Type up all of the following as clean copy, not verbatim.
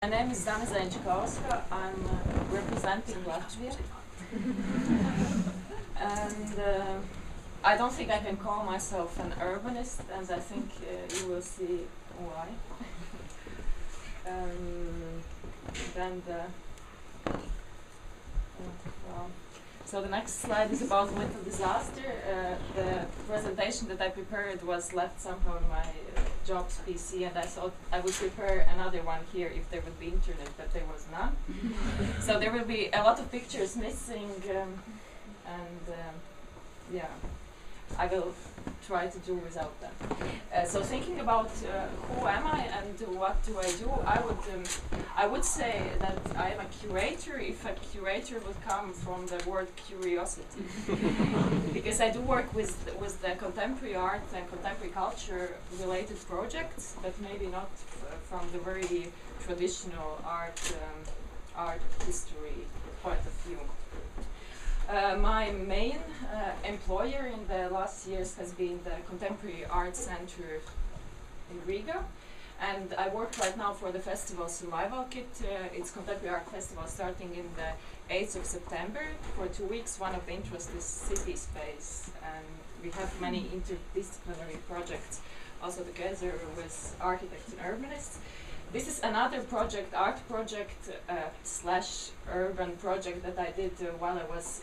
My name is Zane Zajančkauska. I'm representing Latvia. And I don't think I can call myself an urbanist, and I think you will see why. So the next slide is about mental disaster. The presentation that I prepared was left somehow on my jobs PC, and I thought I would prepare another one here if there would be internet, but there was none. So there will be a lot of pictures missing, yeah, I will try to do without them. So thinking about who am I and what do I do, I would say that I am a curator if a curator would come from the word curiosity. Because I do work with the contemporary art and contemporary culture related projects, but maybe not from the very traditional art history point of view. My main employer in the last years has been the Contemporary Art Center in Riga, and I work right now for the festival Survival Kit. It's Contemporary Art Festival starting in the 8th of September for 2 weeks. One of the interests is city space, and we have many interdisciplinary projects also together with architects and urbanists. This is another project, art project slash urban project that I did while I was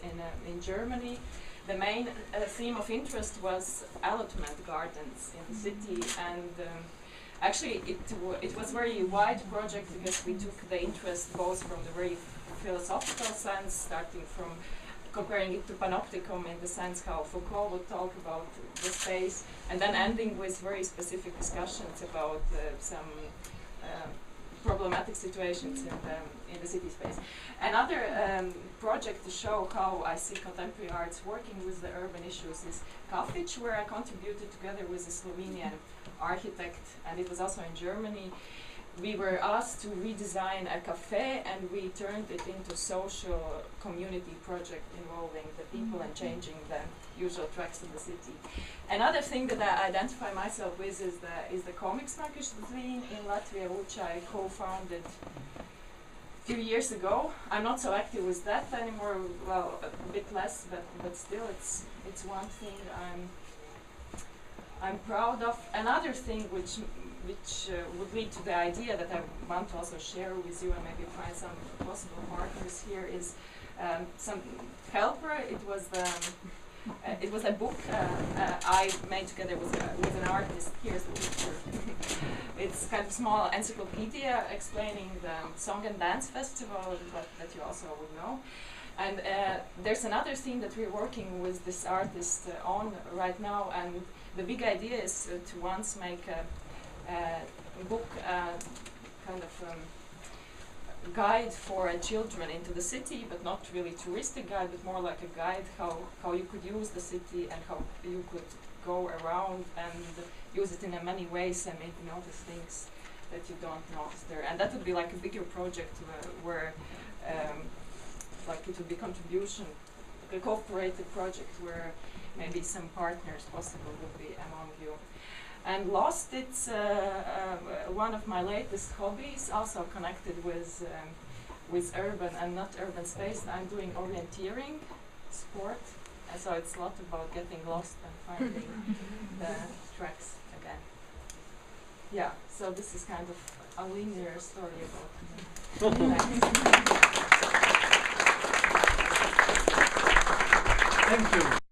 in Germany. The main theme of interest was allotment gardens in the city, and actually it was a very wide project because we took the interest both from the very philosophical sense, starting from comparing it to panopticon in the sense how Foucault would talk about the space, and then ending with very specific discussions about some problematic situations in the city space. Another project to show how I see contemporary arts working with the urban issues is Kafić, where I contributed together with a Slovenian architect, and it was also in Germany. We were asked to redesign a cafe, and we turned it into social community project involving the people and changing the usual tracks in the city. Another thing that I identify myself with is the comics magazine in Latvia, which I co-founded a few years ago. I'm not so active with that anymore, well, a bit less, but still it's one thing I'm proud of. Another thing which would lead to the idea that I want to also share with you and maybe find some possible partners here is some helper. It was a book I made together with an artist. Here's the picture. It's kind of small encyclopedia explaining the Song and Dance Festival that you also would know. And there's another theme that we're working with this artist on right now, and the big idea is to once make a book kind of guide for children into the city, but not really touristic guide, but more like a guide how you could use the city and how you could go around and use it in many ways and maybe notice things that you don't notice there. And that would be like a bigger project where like it would be contribution, like a cooperative project where maybe some partners possible would be among you. And Lost, it's one of my latest hobbies, also connected with urban and not urban space. I'm doing orienteering sport, and so it's a lot about getting lost and finding the tracks again. Yeah, so this is kind of a linear story about me. Thank you.